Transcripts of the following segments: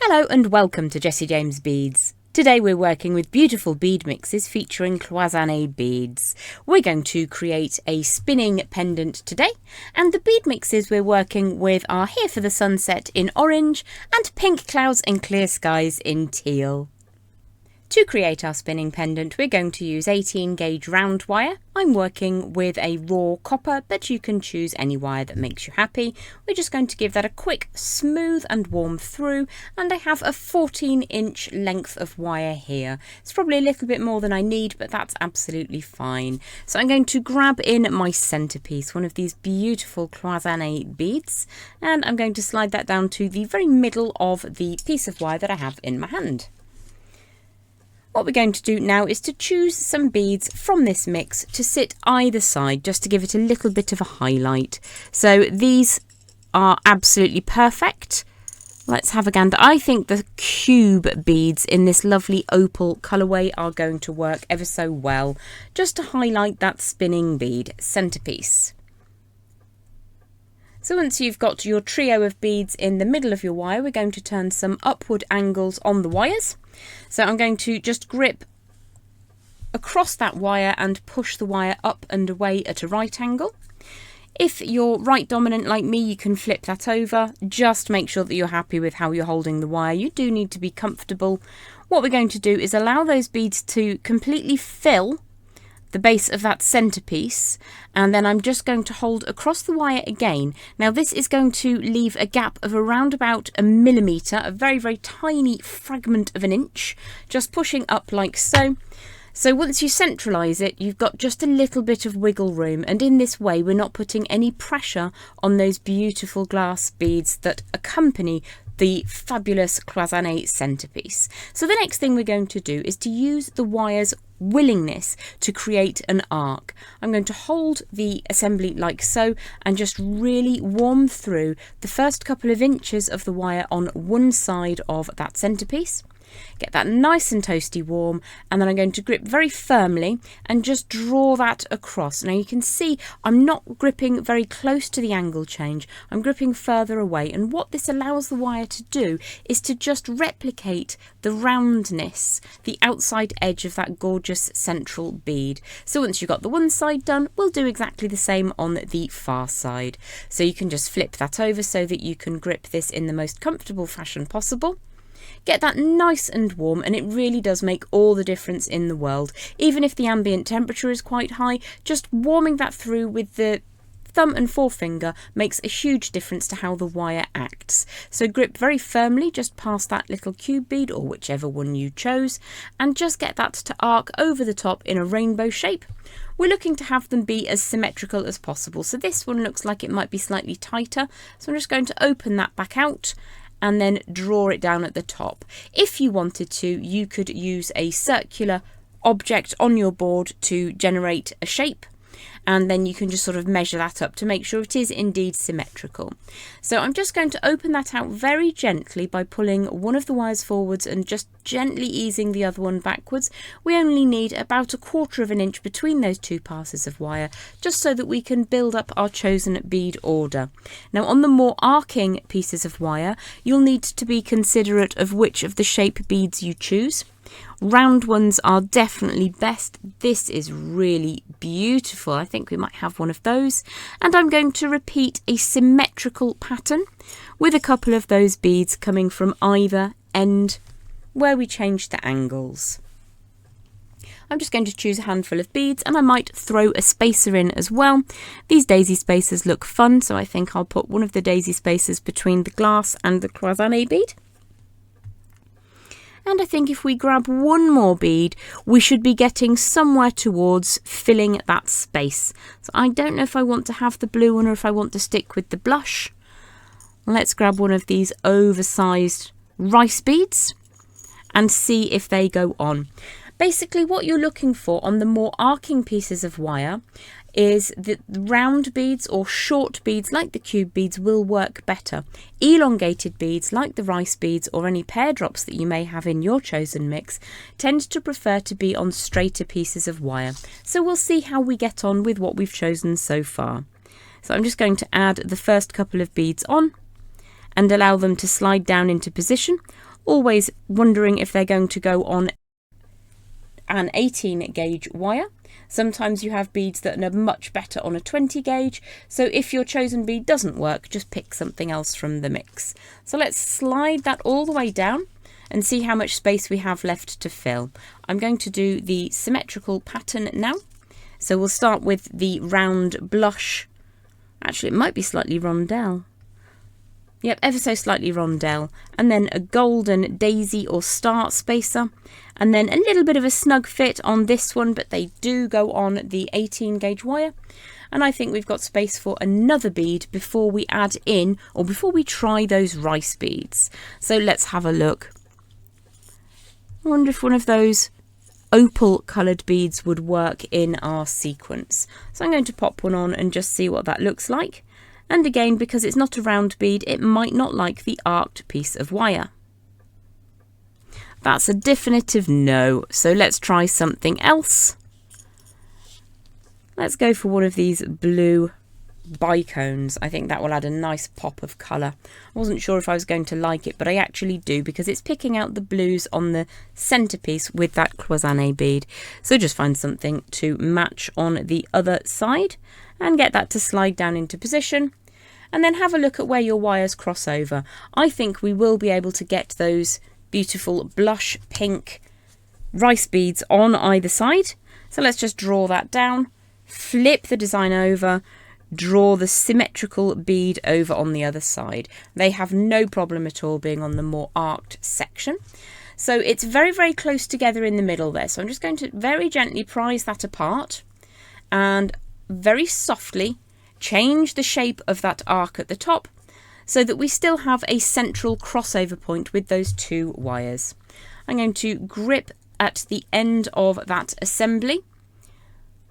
Hello and welcome to Jessie James Beads. Today we're working with beautiful bead mixes featuring Cloisonne beads. We're going to create a spinning pendant today, and the bead mixes we're working with are Here for the Sunset in orange and Pink Clouds and Clear Skies in teal. To create our spinning pendant, we're going to use 18 gauge round wire. I'm working with a raw copper, but you can choose any wire that makes you happy. We're just going to give that a quick smooth and warm through, and I have a 14-inch length of wire here. It's probably a little bit more than I need, but that's absolutely fine. So I'm going to grab in my centerpiece, one of these beautiful Cloisonne beads, and I'm going to slide that down to the very middle of the piece of wire that I have in my hand. What we're going to do now is to choose some beads from this mix to sit either side, just to give it a little bit of a highlight. So these are absolutely perfect. Let's have a gander. I think the cube beads in this lovely opal colourway are going to work ever so well, just to highlight that spinning bead centerpiece. So once you've got your trio of beads in the middle of your wire, we're going to turn some upward angles on the wires. So I'm going to just grip across that wire and push the wire up and away at a right angle. If you're right dominant like me, you can flip that over. Just make sure that you're happy with how you're holding the wire. You do need to be comfortable. What we're going to do is allow those beads to completely fill the base of that centerpiece, and then I'm just going to hold across the wire again. Now this is going to leave a gap of around about a millimetre, a very, very tiny fragment of an inch, just pushing up like so. So once you centralise it, you've got just a little bit of wiggle room, and in this way we're not putting any pressure on those beautiful glass beads that accompany the fabulous Cloisonne centerpiece. So the next thing we're going to do is to use the wire's willingness to create an arc. I'm going to hold the assembly like so and just really warm through the first couple of inches of the wire on one side of that centerpiece. Get that nice and toasty warm, and then I'm going to grip very firmly and just draw that across. Now you can see I'm not gripping very close to the angle change, I'm gripping further away, and what this allows the wire to do is to just replicate the roundness, the outside edge of that gorgeous central bead. So once you've got the one side done, we'll do exactly the same on the far side. So you can just flip that over so that you can grip this in the most comfortable fashion possible. Get that nice and warm, and it really does make all the difference in the world. Even if the ambient temperature is quite high, just warming that through with the thumb and forefinger makes a huge difference to how the wire acts. So grip very firmly just past that little cube bead, or whichever one you chose, and just get that to arc over the top in a rainbow shape. We're looking to have them be as symmetrical as possible. So this one looks like it might be slightly tighter, so I'm just going to open that back out and then draw it down at the top. If you wanted to, you could use a circular object on your board to generate a shape, and then you can just sort of measure that up to make sure it is indeed symmetrical. So I'm just going to open that out very gently by pulling one of the wires forwards and just gently easing the other one backwards. We only need about 1/4 of an inch between those two passes of wire, just so that we can build up our chosen bead order. Now on the more arcing pieces of wire, you'll need to be considerate of which of the shape beads you choose. Round ones are definitely best. This is really beautiful. I think we might have one of those. And I'm going to repeat a symmetrical pattern with a couple of those beads coming from either end where we change the angles. I'm just going to choose a handful of beads, and I might throw a spacer in as well. These daisy spacers look fun, so I think I'll put one of the daisy spacers between the glass and the Cloisonne bead. And I think if we grab one more bead, we should be getting somewhere towards filling that space. So I don't know if I want to have the blue one or if I want to stick with the blush. Let's grab one of these oversized rice beads and see if they go on. Basically what you're looking for on the more arcing pieces of wire is that the round beads or short beads like the cube beads will work better. Elongated beads like the rice beads or any pear drops that you may have in your chosen mix tend to prefer to be on straighter pieces of wire. So we'll see how we get on with what we've chosen so far. So I'm just going to add the first couple of beads on and allow them to slide down into position. always wondering if they're going to go on an 18 gauge wire. Sometimes you have beads that are much better on a 20 gauge, so if your chosen bead doesn't work, just pick something else from the mix. So let's slide that all the way down and see how much space we have left to fill. I'm going to do the symmetrical pattern now. So we'll start with the round blush. Actually, it might be slightly rondelle. Yep, ever so slightly rondelle. And then a golden daisy or star spacer. And then a little bit of a snug fit on this one, but they do go on the 18 gauge wire. And I think we've got space for another bead before we add in, or before we try those rice beads. So let's have a look. I wonder if one of those opal coloured beads would work in our sequence. So I'm going to pop one on and just see what that looks like. And again, because it's not a round bead, it might not like the arced piece of wire. That's a definitive no. So let's try something else. Let's go for one of these blue bicones. I think that will add a nice pop of colour. I wasn't sure if I was going to like it, but I actually do, because it's picking out the blues on the centrepiece with that Cloisonne bead. So just find something to match on the other side and get that to slide down into position. And then have a look at where your wires cross over. I think we will be able to get those beautiful blush pink rice beads on either side. So let's just draw that down, flip the design over, draw the symmetrical bead over on the other side. They have no problem at all being on the more arced section. So it's very, very close together in the middle there. So I'm just going to very gently prise that apart and very softly change the shape of that arc at the top so that we still have a central crossover point with those two wires. I'm going to grip at the end of that assembly.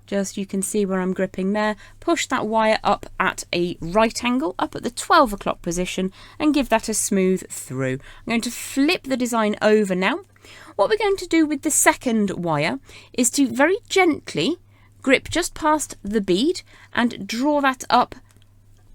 Just, you can see where I'm gripping there. Push that wire up at a right angle, up at the 12 o'clock position, and give that a smooth through. I'm going to flip the design over now. What we're going to do with the second wire is to very gently grip just past the bead and draw that up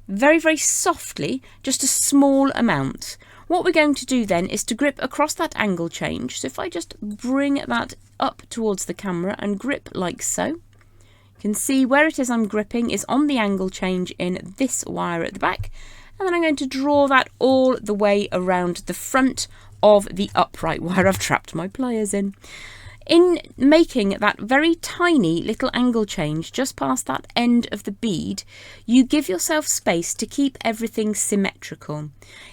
very, very softly, just a small amount. What we're going to do then is to grip across that angle change. So if I just bring that up towards the camera and grip like so, you can see where it is I'm gripping is on the angle change in this wire at the back. And then I'm going to draw that all the way around the front of the upright wire I've trapped my pliers in. In making that very tiny little angle change just past that end of the bead, you give yourself space to keep everything symmetrical.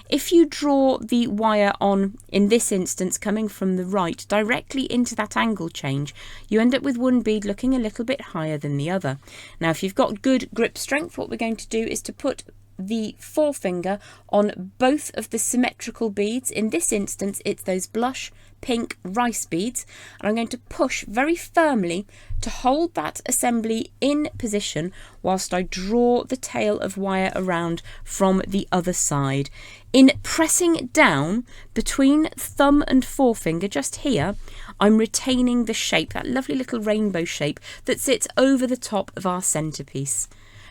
If you draw the wire on, in this instance coming from the right, directly into that angle change, you end up with one bead looking a little bit higher than the other. Now, if you've got good grip strength, what we're going to do is to put the forefinger on both of the symmetrical beads. In this instance, it's those blush pink rice beads, and I'm going to push very firmly to hold that assembly in position whilst I draw the tail of wire around from the other side. In pressing down between thumb and forefinger just here, I'm retaining the shape, that lovely little rainbow shape that sits over the top of our centrepiece.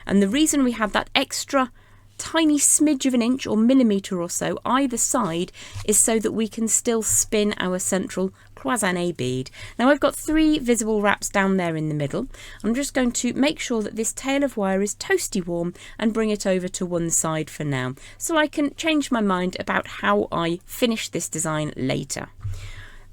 And the reason we have that extra tiny smidge of an inch or millimetre or so either side is so that we can still spin our central Cloisonne bead. Now I've got 3 visible wraps down there in the middle. I'm just going to make sure that this tail of wire is toasty warm and bring it over to one side for now, so I can change my mind about how I finish this design later.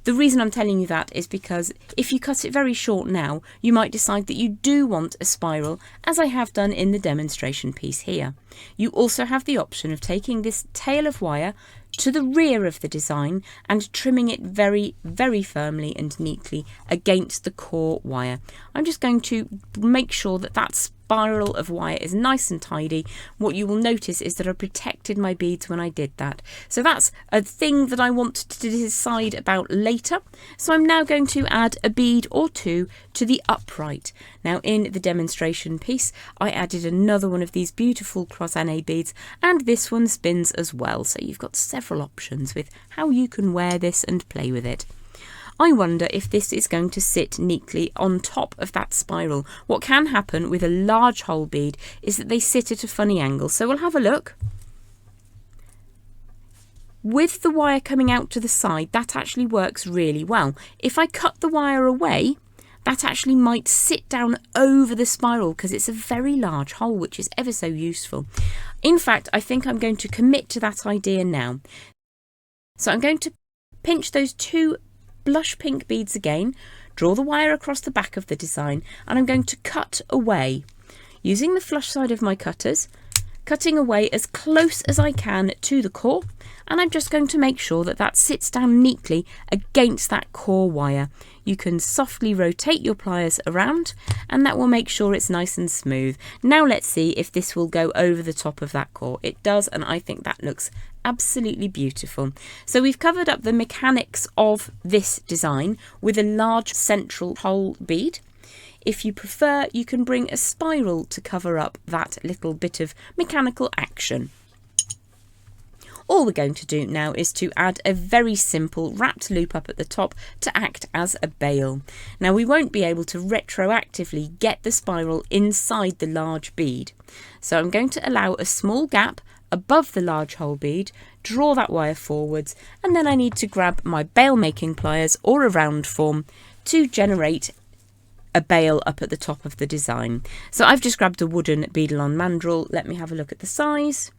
The reason I'm telling you that is because if you cut it very short now, you might decide that you do want a spiral, as I have done in the demonstration piece here. You also have the option of taking this tail of wire to the rear of the design and trimming it very, very firmly and neatly against the core wire. I'm just going to make sure that that spiral of wire is nice and tidy. What you will notice is that I protected my beads when I did that. So that's a thing that I want to decide about later. So I'm now going to add a bead or 2 to the upright. Now in the demonstration piece, I added another one of these beautiful Cloisonne beads, and this one spins as well. So you've got several options with how you can wear this and play with it. I wonder if this is going to sit neatly on top of that spiral. What can happen with a large hole bead is that they sit at a funny angle. So we'll have a look. with the wire coming out to the side, that actually works really well. If I cut the wire away, that actually might sit down over the spiral because it's a very large hole, which is ever so useful. In fact, I think I'm going to commit to that idea now. So I'm going to pinch those 2 blush pink beads again, draw the wire across the back of the design, and I'm going to cut away. Using the flush side of my cutters, cutting away as close as I can to the core, and I'm just going to make sure that that sits down neatly against that core wire. You can softly rotate your pliers around and that will make sure it's nice and smooth. Now let's see if this will go over the top of that core. It does, and I think that looks absolutely beautiful. So we've covered up the mechanics of this design with a large central hole bead. If you prefer, you can bring a spiral to cover up that little bit of mechanical action. All we're going to do now is to add a very simple wrapped loop up at the top to act as a bail. Now we won't be able to retroactively get the spiral inside the large bead. So I'm going to allow a small gap above the large hole bead, draw that wire forwards, and then I need to grab my bail making pliers or a round form to generate a bail up at the top of the design. So I've just grabbed a wooden beadle-on mandrel. Let me have a look at the size.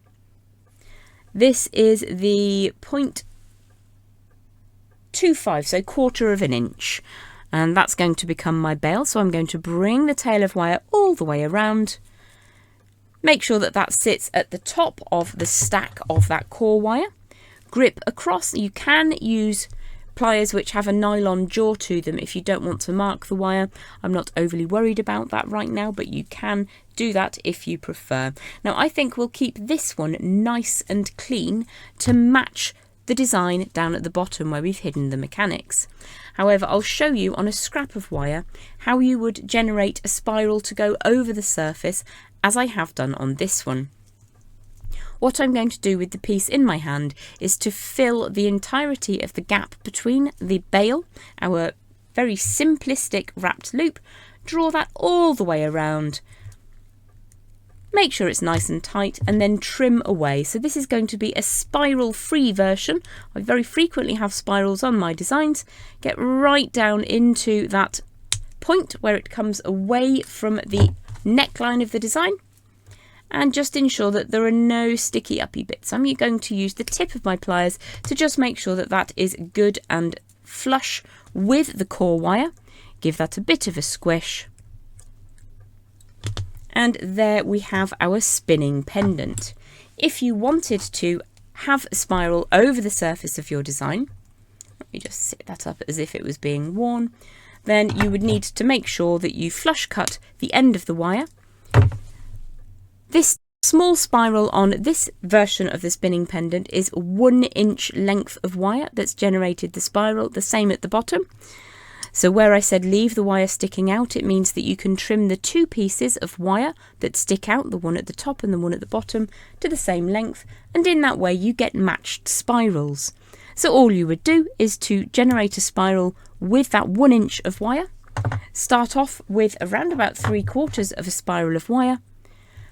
This is the 0.25, so 1/4 of an inch, and that's going to become my bail. So I'm going to bring the tail of wire all the way around, make sure that that sits at the top of the stack of that core wire, grip across. You can use pliers which have a nylon jaw to them if you don't want to mark the wire. I'm not overly worried about that right now, but you can do that if you prefer. Now I think we'll keep this one nice and clean to match the design down at the bottom where we've hidden the mechanics. However, I'll show you on a scrap of wire how you would generate a spiral to go over the surface, as I have done on this one. What I'm going to do with the piece in my hand is to fill the entirety of the gap between the bail, our very simplistic wrapped loop, draw that all the way around, make sure it's nice and tight, and then trim away. So this is going to be a spiral free version. I very frequently have spirals on my designs. Get right down into that point where it comes away from the neckline of the design, and just ensure that there are no sticky uppy bits. I'm going to use the tip of my pliers to just make sure that that is good and flush with the core wire. Give that a bit of a squish. And there we have our spinning pendant. If you wanted to have a spiral over the surface of your design, let me just sit that up as if it was being worn, then you would need to make sure that you flush cut the end of the wire. This small spiral on this version of the spinning pendant is 1 inch length of wire that's generated the spiral, the same at the bottom. So where I said leave the wire sticking out, it means that you can trim the 2 pieces of wire that stick out, the one at the top and the one at the bottom, to the same length, and in that way you get matched spirals. So all you would do is to generate a spiral with that 1 inch of wire. Start off with around about 3/4 of a spiral of wire.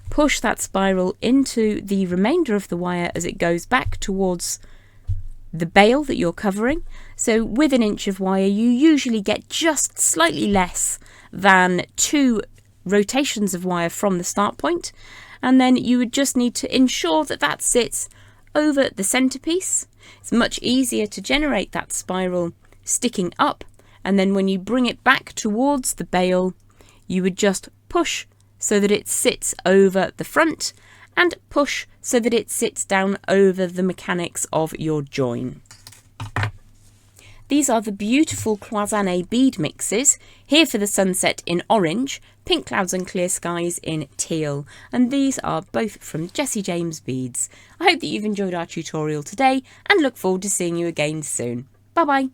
Push that spiral into the remainder of the wire as it goes back towards the bail that you're covering. So with 1 inch of wire, you usually get just slightly less than 2 rotations of wire from the start point. And then you would just need to ensure that that sits over the centerpiece. It's much easier to generate that spiral sticking up. And then when you bring it back towards the bail, you would just push so that it sits over the front, and push so that it sits down over the mechanics of your join. These are the beautiful Cloisonne Bead Mixes, here for the sunset in orange, pink clouds and clear skies in teal, and these are both from Jessie James Beads. I hope that you've enjoyed our tutorial today and look forward to seeing you again soon. Bye bye!